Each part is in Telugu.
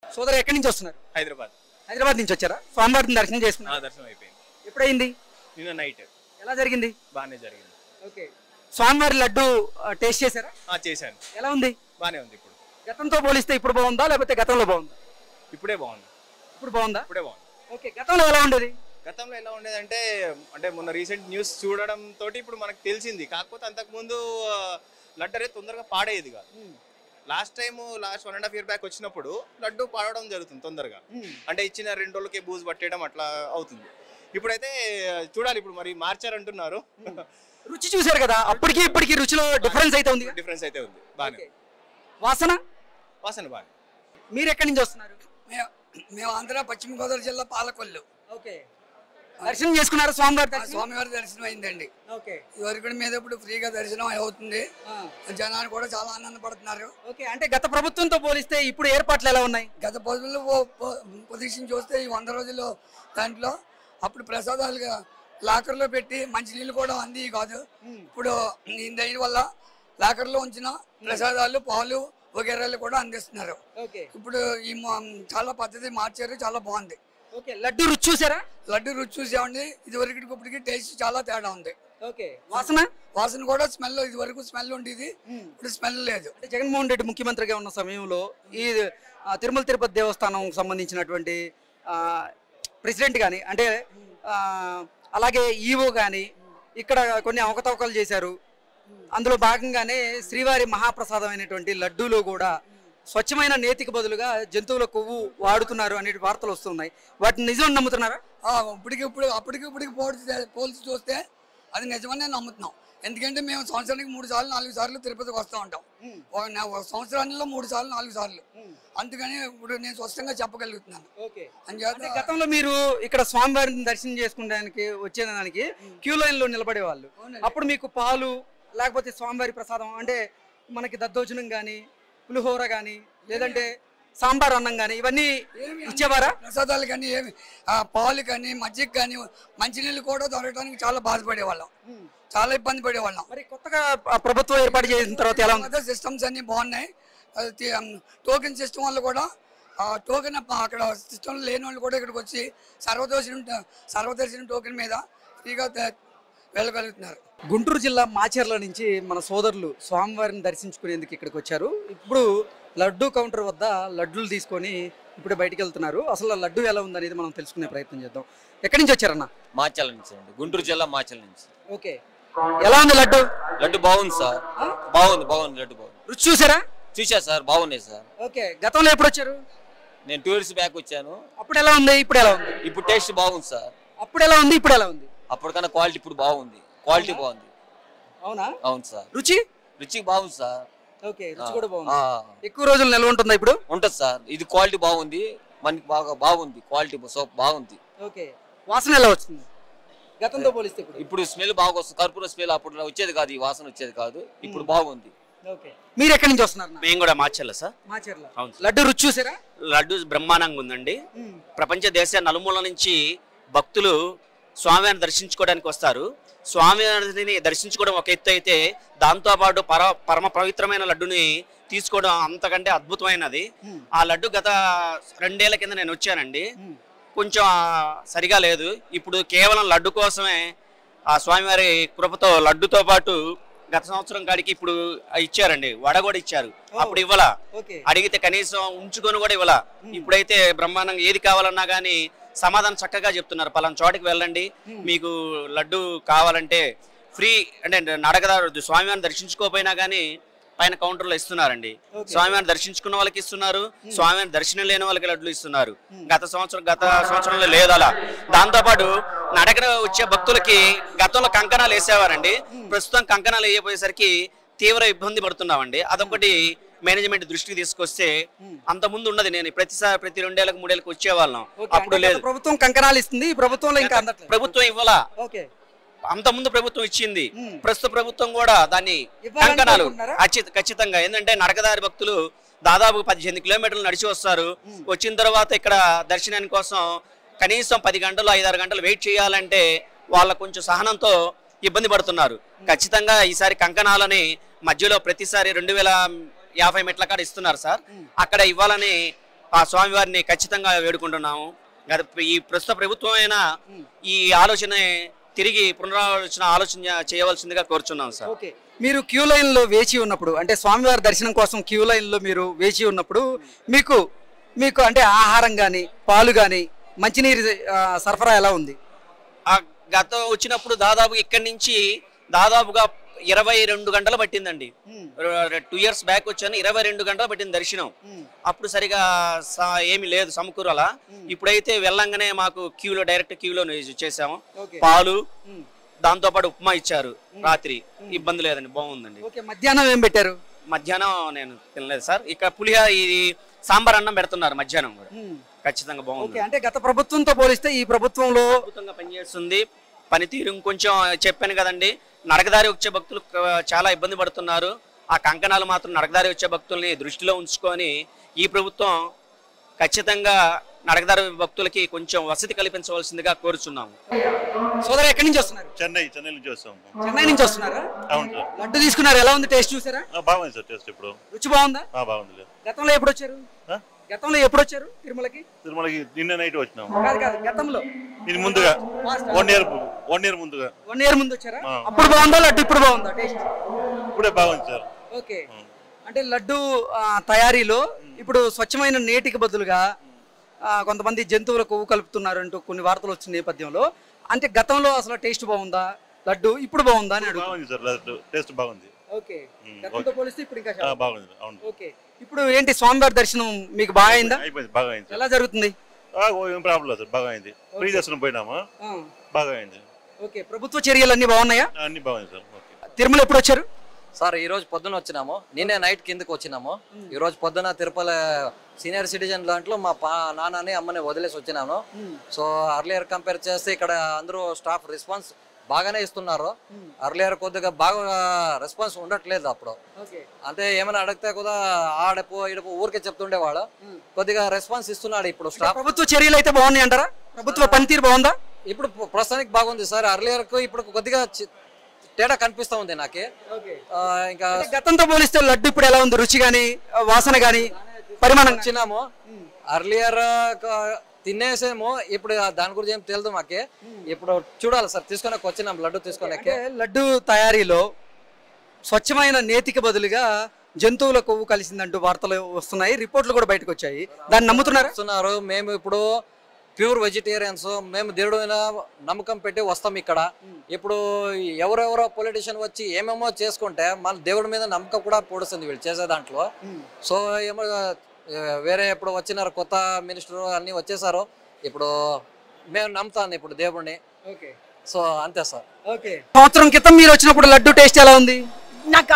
సోదరు ఎక్కడి నుంచి వస్తున్నారు? హైదరాబాద్. హైదరాబాద్ నుంచి వచ్చారా? స్వామివారిని దర్శనం చేసుకున్నారు? దర్శనం అయిపోయింది. ఎప్పుడైంది? నిన్న నైట్. ఎలా జరిగింది? బాగానే జరిగింది. ఓకే. స్వామివారి లడ్డు టేస్ట్ చేశారా? చేశాను. ఎలా ఉంది? బాగానే ఉంది. ఇప్పుడు గతంతో పోలిస్తే ఇప్పుడు బాగుందా లేకపోతే గతంలో బాగుందా? ఇప్పుడే బాగుంది. ఇప్పుడు బాగుందా? ఇప్పుడే బాగుంది. ఓకే. గతంలో ఎలా ఉండేది? గతంలో ఎలా ఉండేదంటే అంటే మొన్న రీసెంట్ న్యూస్ చూడడం తోటి ఇప్పుడు మనకు తెలిసింది. కాకపోతే అంతకుముందు లడ్డు అనేది తొందరగా పాడేది కాదు. లాస్ట్ 1.5 year బ్యాక్ వచ్చినప్పుడు లడ్డు పాడడం జరుగుతుంది తొందరగా. అంటే ఇచ్చిన 2 రోజులకే బూజు పట్టేయడం అట్లా అవుతుంది. ఇప్పుడైతే చూడాలి. ఇప్పుడు మరి మార్చారంటున్నారు. రుచి చూశారు కదా, అప్పటికి ఇప్పటికి రుచిలో డిఫరెన్స్ అయితే ఉంది. డిఫరెన్స్ అయితే ఉంది. బాగానే. వాసన బాగానే. మీరు ఎక్కడి నుంచి వస్తున్నారు? మేము ఆంధ్ర పశ్చిమ గోదావరి జిల్లా పాలకొల్లు. ఓకే. దర్శనం చేసుకున్నారు? స్వామివారి దర్శనం అయిందండి. ఓకే. ఇవరకు మీద ఇప్పుడు ఫ్రీగా దర్శనం అవుతుంది. జనాలు కూడా చాలా ఆనందపడుతున్నారు. ఓకే. అంటే గత ప్రభుత్వంతో పోలిస్తే ఇప్పుడు ఏర్పాట్లు ఎలా ఉన్నాయి? గత పొద్దుల్లో పొజిషన్ చూస్తే ఈ 100 రోజుల్లో దాంట్లో అప్పుడు ప్రసాదాలుగా లాకర్లో పెట్టి మంచినీళ్ళు కూడా అంది కాదు. ఇప్పుడు దీని వల్ల లాకర్లో ఉంచిన ప్రసాదాలు పాలు వగేరాలు కూడా అందిస్తున్నారు. ఇప్పుడు ఈ చాలా పద్ధతి మార్చారు. చాలా బాగుంది. ఓకే. లడ్డు రుచి చూసారా? లడ్డు రుచి చూసామండి. ఇది వరకు ఇప్పటికి టేస్ట్ చాలా తేడా ఉంది. ఓకే. వాసన కూడా స్మెల్, ఇది వరకు స్మెల్ ఉండేది, ఇప్పుడు స్మెల్ లేదు. అంటే జగన్మోహన్ రెడ్డి ముఖ్యమంత్రిగా ఉన్న సమయంలో ఈ తిరుమల తిరుపతి దేవస్థానం సంబంధించినటువంటి ప్రెసిడెంట్ కానీ అంటే అలాగే ఈవో కానీ ఇక్కడ కొన్ని అవకతవకలు చేశారు. అందులో భాగంగానే శ్రీవారి మహాప్రసాదమైనటువంటి లడ్డూలో కూడా స్వచ్ఛమైన నేతికి బదులుగా జంతువుల కొవ్వు వాడుతున్నారు అనే వార్తలు వస్తున్నాయి. వాటిని నిజం నమ్ముతున్నారా? అప్పటికి పోల్చి చూస్తే అది నిజమనే నమ్ముతున్నాం. ఎందుకంటే మేము సంవత్సరానికి 3 సార్లు 4 సార్లు తిరుపతికి వస్తూ ఉంటాం. ఒక సంవత్సరాల్లో 3 సార్లు 4 సార్లు. అందుకని ఇప్పుడు నేను స్పష్టంగా చెప్పగలుగుతున్నాను. గతంలో మీరు ఇక్కడ స్వామివారిని దర్శనం చేసుకోవడానికి వచ్చేదానికి క్యూ లైన్ లో నిలబడేవాళ్ళు. అప్పుడు మీకు పాలు లేకపోతే స్వామివారి ప్రసాదం అంటే మనకి దద్దోజనం కానీ పులిహోర కానీ లేదంటే సాంబార్ అన్నం కానీ ఇవన్నీ ఇచ్చేవారా? ప్రసాదాలు కానీ ఏమి పాలు కానీ మజ్జిగ కానీ మంచినీళ్ళు కూడా దొరకడానికి చాలా బాధపడేవాళ్ళం, చాలా ఇబ్బంది పడేవాళ్ళం. మరి కొత్తగా ప్రభుత్వం ఏర్పాటు చేసిన తర్వాత ఎలా ఉంది? సిస్టమ్స్ అన్ని బాగున్నాయి. టోకెన్ సిస్టమ్ వల్ల కూడా టోకెన్ అక్కడ సిస్టమ్ లేని వాళ్ళు కూడా ఇక్కడికి వచ్చి సర్వదర్శనం టోకెన్ మీద ఫ్రీగా వెళ్ళగలుగుతున్నారు. గుంటూరు జిల్లా మాచర్ల నుంచి మన సోదరులు స్వామివారిని దర్శించుకునేందుకు ఇక్కడికి వచ్చారు. ఇప్పుడు లడ్డూ కౌంటర్ వద్ద లడ్డూలు తీసుకొని ఇప్పుడు బయటికి వెళ్తున్నారు. అసలు లడ్డు ఎలా ఉందనేది మనం తెలుసుకునే ప్రయత్నం చేద్దాం. ఎక్కడి నుంచి వచ్చారన్న? మాచర్ల నుంచి అండి, గుంటూరు జిల్లా మాచర్ల నుంచి. ఓకే. ఎలా ఉంది లడ్డు? లడ్డు బాగుంది సార్. బాగుంది లడ్డు బాగుంది. రుచి చూసారా? చూసా సార్, బాగున్నాయి సార్. ఓకే. గతంలో ఎప్పుడు వచ్చారు? నేను 2 years బ్యాక్ వచ్చాను. అప్పుడు ఎలా ఉంది, ఇప్పుడు ఎలా ఉంది? ఇప్పుడు టేస్ట్ బాగుంది సార్. అప్పుడు ఎలా ఉంది, ఇప్పుడు ఎలా ఉంది? అప్పటికన్నా క్వాలిటీ ఇప్పుడు బాగుంది. క్వాలిటీ బాగుంది. అవునా? అవును సార్. రుచి బాగుంది సార్. ఓకే. రుచి కూడా బాగుంది. ఎక్కువ రోజులు నిల్వ ఉంటుందా ఇప్పుడు? ఉంటుంది సార్. ఇది క్వాలిటీ బాగుంది, మనకి బాగుంది. క్వాలిటీ బాగుంది. ఓకే. వాసన ఎలా వస్తుంది గతంతో పోలిస్తే? ఇప్పుడు స్మెల్ బాగా వస్తుంది. కర్పూర స్మెల్ అప్పుడు వచ్చేది కాదు, ఈ వాసన వచ్చేది కాదు. ఇప్పుడు బాగుంది. ఓకే. మీరు ఎక్కడి నుంచి వస్తున్నారు? మేము కూడా మార్చర్ల సార్. లడ్డు రుచి చూసారా? లడ్డు బ్రహ్మాండంగా ఉందండి. ప్రపంచ దేశ నలుమూల నుంచి భక్తులు స్వామివారిని దర్శించుకోవడానికి వస్తారు. స్వామివారిని దర్శించుకోవడం ఒక ఎత్తు అయితే దాంతోపాటు పరమ పవిత్రమైన లడ్డుని తీసుకోవడం అంతకంటే అద్భుతమైనది. ఆ లడ్డు గత 2 ఏళ్ల కింద నేను వచ్చానండి. కొంచెం సరిగా లేదు. ఇప్పుడు కేవలం లడ్డు కోసమే ఆ స్వామివారి కృపతో లడ్డుతో పాటు గత సంవత్సరం కాడికి ఇప్పుడు ఇచ్చారండి, వడ కూడా ఇచ్చారు. అప్పుడు ఇవ్వలా, అడిగితే కనీసం ఉంచుకొని కూడా ఇవ్వలా. ఇప్పుడైతే బ్రహ్మాండంగా ఏది కావాలన్నా కానీ సమాధానం చక్కగా చెప్తున్నారు. పలానా చోటికి వెళ్ళండి, మీకు లడ్డు కావాలంటే ఫ్రీ అంటే నడకదారు స్వామివారిని దర్శించుకోకపోయినా కానీ పైన కౌంటర్లో ఇస్తున్నారండి. స్వామివారిని దర్శించుకున్న వాళ్ళకి ఇస్తున్నారు, స్వామివారిని దర్శనం లేని వాళ్ళకి లడ్డులు ఇస్తున్నారు. గత సంవత్సరంలో లేదు అలా. దాంతోపాటు నడకన వచ్చే భక్తులకి గతంలో కంకణాలు వేసేవారండి. ప్రస్తుతం కంకణాలు వేయపోయేసరికి తీవ్ర ఇబ్బంది పడుతున్నామండి. అదొకటి మేనేజ్మెంట్ దృష్టికి తీసుకొస్తే అంత ముందు ఉన్నది. నేను ప్రతి 2 ఏళ్ళకి 3 ఏళ్ళకి వచ్చేవాళ్ళం, అప్పుడు లేదు. ప్రభుత్వం కంకణాలు ఇస్తుంది, ప్రభుత్వంలో ఇంకా ప్రభుత్వం ఇవ్వాలా. అంత ముందు ప్రభుత్వం ఇచ్చింది, ప్రస్తుత ప్రభుత్వం కూడా దాన్ని కంకణాలు ఖచ్చితంగా. ఏంటంటే నడకదారి భక్తులు దాదాపు 18 కిలోమీటర్లు నడిచి వస్తారు. వచ్చిన తర్వాత ఇక్కడ దర్శనాని కోసం కనీసం 10 గంటలు 5-6 గంటలు వెయిట్ చేయాలంటే వాళ్ళ కొంచెం సహనంతో ఇబ్బంది పడుతున్నారు. ఖచ్చితంగా ఈసారి కంకణాలని మధ్యలో ప్రతిసారి 2050 మెట్ల కాడ ఇస్తున్నారు సార్. అక్కడ ఇవ్వాలని ఆ స్వామివారిని ఖచ్చితంగా వేడుకుంటున్నాము. ఈ ప్రస్తుత ప్రభుత్వం అయినా ఈ ఆలోచన తిరిగి ఆలోచన చేయవలసిందిగా కోరుచున్నాం సార్. ఓకే, మీరు క్యూ లైన్లో వేచి ఉన్నప్పుడు, అంటే స్వామివారి దర్శనం కోసం క్యూ లైన్లో మీరు వేచి ఉన్నప్పుడు మీకు అంటే ఆహారం కానీ పాలు కానీ మంచినీరు సరఫరా ఎలా ఉంది? గతం వచ్చినప్పుడు దాదాపు ఇక్కడి నుంచి దాదాపుగా 22 గంటలు పట్టిందండి. 2 years బ్యాక్ వచ్చాను, 22 గంటలు పట్టింది దర్శనం. అప్పుడు సరిగా ఏమి లేదు సమకూరలా. ఇప్పుడైతే వెళ్ళంగానే మాకు డైరెక్ట్ క్యూలో చేసాము. పాలు దాంతో పాటు ఉప్మా ఇచ్చారు రాత్రి. ఇబ్బంది లేదండి, బాగుందండి. మధ్యాహ్నం ఏం పెట్టారు? మధ్యాహ్నం నేను తినలేదు సార్. ఇక్కడ పులిహోర ఇది సాంబార్ అన్నం పెడుతున్నారు మధ్యాహ్నం కూడా. ఖచ్చితంగా బాగుంది. అంటే గత ప్రభుత్వంతో పోలిస్తే ఈ ప్రభుత్వంలో అద్భుతంగా పనిచేస్తుంది. పనితీరు ఇంకొంచెం చెప్పాను కదండి, నడకదారి వచ్చే భక్తులు చాలా ఇబ్బంది పడుతున్నారు. ఆ కంకణాలు మాత్రం నడకదారి వచ్చే భక్తుల్ని దృష్టిలో ఉంచుకొని ఈ ప్రభుత్వం ఖచ్చితంగా నడకదారి భక్తులకి కొంచెం వసతి కల్పించవలసిందిగా కోరుచున్నాము. సోదరు ఎక్కడి నుంచి వస్తున్నారు? చెన్నై నుంచి వస్తాము. చెన్నై నుంచి వస్తున్నారా? అవును సార్. లడ్డు తీసుకున్నారు, ఎలా ఉంది? టేస్ట్ చూసారా? బాగుంది సార్. టేస్ట్ ఇప్పుడు రుచి బాగుందా? బాగుంది. గతంలో ఎప్పుడు వచ్చారు? తిరుమలకి నిన్న నైట్ వచ్చినాము. గతంలో ఇది ముందుగా 1 year ముందుగా 1 year ముందు వచ్చారా? అప్పుడు బాగుందా లడ్డు? ఇప్పుడు బాగుందా టేస్ట్? ఇప్పుడే బాగుంది సార్. ఓకే, అంటే లడ్డు తయారీలో ఇప్పుడు స్వచ్ఛమైన నీటికి బదులుగా కొంతమంది జంతువుల కొవ్వు కలుపుతున్నారు అంటూ కొన్ని వార్తలు వచ్చిన నేపథ్యంలో, అంటే గతంలో అసలు టేస్ట్ బాగుందా లడ్డు, ఇప్పుడు బాగుందా అని బాగుంది సార్. లడ్డు టేస్ట్ బాగుంది. ఓకే, గతంతో పోలిస్తే ఇప్పుడు ఇంకా బాగుంది. అవును. ఓకే, ఇప్పుడు ఏంటి స్వామివారి దర్శనం మీకు బాగా అయిందా? అయిపోయింది, బాగా అయింది. ఎలా జరుగుతుంది? ఏం ప్రాబ్లం లేదు సార్, బాగా అయింది. ఫ్రీ దర్శనం పోయినామా, బాగా అయింది. ఓకే, ప్రభుత్వ చర్యలు అన్ని బాగున్నాయా? అన్ని బాగుంది సార్. తిరుమల ఎప్పుడు వచ్చారు సార్? ఈ రోజు పొద్దున వచ్చినాము, నిన్నే నైట్ కిందకి వచ్చినాము. ఈ రోజు పొద్దున తిరుపతి సీనియర్ సిటిజన్ దాంట్లో మా నాన్నని అమ్మని వదిలేసి వచ్చినాను. సో అర్లియర్ కంపేర్ చేస్తే ఇక్కడ అందరూ స్టాఫ్ రెస్పాన్స్ బాగానే ఇస్తున్నారు. అర్లియర్ కొద్దిగా బాగా రెస్పాన్స్ ఉండట్లేదు. అప్పుడు అంటే ఏమైనా అడిగితే కూడా ఆడపో ఇడపో ఊరికే చెప్తుండేవాడు, కొద్దిగా రెస్పాన్స్ ఇస్తున్నాడు ఇప్పుడు స్టాఫ్. ప్రభుత్వ చర్యలు అయితే బాగున్నాయి అంటారా? ప్రభుత్వ పనితీరు బాగుందా? ఇప్పుడు ప్రస్తుతానికి బాగుంది సార్. అర్లియర్ కు ఇప్పుడు కొద్దిగా తేడా కనిపిస్తా ఉంది నాకే. ఇంకా గతంతో పోలిస్తే లడ్డు ఇప్పుడు ఎలా ఉంది? రుచి గానీ వాసన గానీ పరిమాణం? వచ్చినాము అర్లియర్ తినేసేమో, ఇప్పుడు దాని గురించి ఏం తెలియదు మాకే. ఇప్పుడు చూడాలి సార్, తీసుకొని వచ్చినాం లడ్డు తీసుకొని. లడ్డు తయారీలో స్వచ్ఛమైన నేతికి బదులుగా జంతువుల కొవ్వు కలిసిందంటూ వార్తలు వస్తున్నాయి, రిపోర్ట్లు కూడా బయటకు వచ్చాయి. దాన్ని నమ్ముతున్నారు? మేము ఇప్పుడు ప్యూర్ వెజిటేరియన్స్, మేము దేవుడు నమ్మకం పెట్టి వస్తాం ఇక్కడ. ఇప్పుడు ఎవరెవరో పొలిటీషియన్ వచ్చి ఏమేమో చేసుకుంటే మన దేవుడి మీద నమ్మకం కూడా పొడుస్తుంది వీళ్ళు చేసే దాంట్లో. సో ఏమో వేరే ఇప్పుడు వచ్చినారు కొత్త మినిస్టర్ అన్ని వచ్చేసారు. ఇప్పుడు మేము నమ్ముతాను ఇప్పుడు దేవుడిని. సో అంతే సార్. సంవత్సరం క్రితం మీరు వచ్చినప్పుడు లడ్డు టేస్ట్ ఎలా ఉంది? నాకు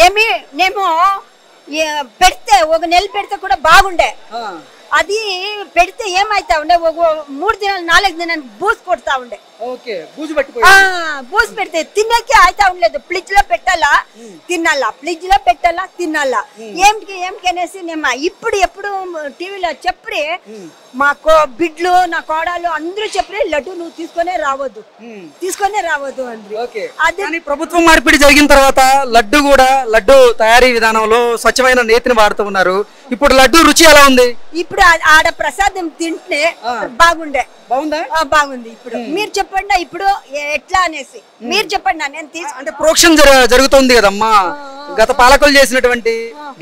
ఏమి నేను పెడితే 1 నెల పెడితే కూడా బాగుండే. అది పెడితే ఏమైతా ఉండే, 3 దినాలు 4 దినాలు బూస్ కొడతా ఉండే. బూస్ పెడితే తినకే అయితా ఉండలేదు. ఫ్రిడ్జ్ లో పెట్టాలా తినాలా, ఫ్రిడ్జ్ లో పెట్టాలా తినాలా, ఏమికనేసి నేను ఇప్పుడు ఎప్పుడు టీవీలో చెప్పి మా బిడ్లు నా కోడలు అందరూ చెప్పి లడ్డు నువ్వు తీసుకొనే రావద్దు అండి. అది ప్రభుత్వం మార్పిడి జరిగిన తర్వాత లడ్డు తయారీ విధానంలో స్వచ్ఛమైన నేతిని వాడుతూ ఉన్నారు. ఇప్పుడు లడ్డు రుచి ఎలా ఉంది? ఇప్పుడు ఆడ ప్రసాదం తింటే బాగుండే. బాగుంది. ఇప్పుడు మీరు చెప్పండి, ఇప్పుడు ఎట్లా అనేసి మీరు చెప్పండి. నేను అంటే ప్రోక్షణ జరుగుతుంది కదమ్మా. గత పాలకులు చేసినటువంటి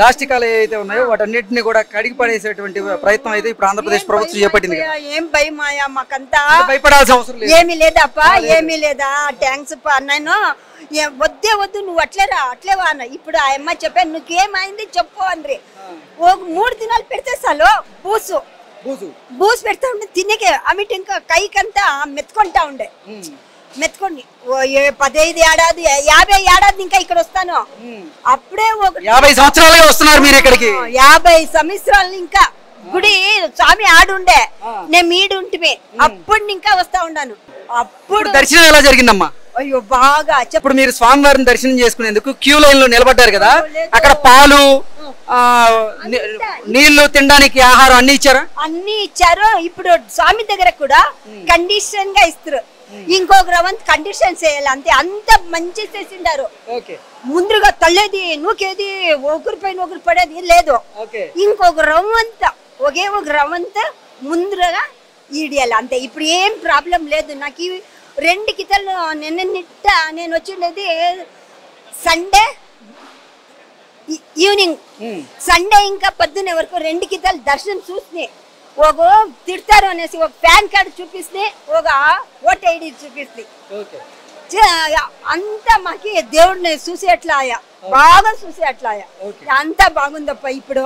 దాష్టికాలు ఏవైతే ఉన్నాయో వాటన్నిటిని కూడా కడిగి పడేసేటువంటి ప్రయత్నం అయితే ఇప్పుడు ఆంధ్రప్రదేశ్ ప్రభుత్వం చేపట్టింది. ఏం భయమాయా మాకంతా? భయపడాల్సిన అవసరం లేదు. ఏమీ లేదప్పా, ఏమీ లేదా. థ్యాంక్స్ నేను వద్దు నువ్వు అట్లే అన్న. ఇప్పుడు ఆ అమ్మ చెప్పాను నువ్వేమైంది చెప్పు అండ్రి. 3 దినాలు పెడితే చాలు బూసు పెడతా ఉండే తినకే. అమిటి ఇంకా కైకంతా మెత్తుకుంటా ఉండే. మెత్తుకోండి 15 ఏడాది 50 ఏడాది ఇంకా ఇక్కడ వస్తాను. అప్పుడే 50 సంవత్సరాలుగా వస్తున్నారు మీరు ఇక్కడికి? 50 సంవత్సరాలు ఇంకా గుడి స్వామి ఆడుండే, నేను మీడుంటిమే. అప్పుడు ఇంకా వస్తా ఉన్నాను. అప్పుడు దర్శనం ఎలా జరిగిందమ్మా? అయ్యో బాగా. ఇప్పుడు మీరు స్వామివారిని దర్శనం చేసుకునేందుకు క్యూ లైన్ లో నిలబడ్డారు కదా, అక్కడ పాలు నీళ్లు తినడానికి ఆహారం అన్ని ఇచ్చారా? అన్ని ఇచ్చారు. ఇప్పుడు స్వామి దగ్గర కూడా కండిషన్ గా ఇస్తారు. ఇంకొక రవంత్ కండిషన్ చేయాలి అంతే. అంత మంచి చేసిండారు. ముందుగా తల్లేది నూకేది ఒకరిపైన ఒకరు పడేది లేదు. ఇంకొక రవ్వంతా ఒకే ఒక రవ్వంతా ముందుగా ఈడియాలి అంతే. ఇప్పుడు ఏం ప్రాబ్లం లేదు నాకు. ఈ 2 కితలు నిన్న నేను వచ్చిండేది సండే ఈవినింగ్, సండే ఇంకా పొద్దునే వరకు 2 కితలు దర్శనం చూసినాయి. ఒక తిడతారు అనేసి ఒక ప్యాన్ కార్డు చూపిస్తే, ఒక ఓటర్ ఐడి చూపిస్తే, అంతా మాకి దేవుడిని చూసి అట్లా ఆయా, బాగా చూసి అట్లా ఆయా, అంతా బాగుందప్ప. ఇప్పుడు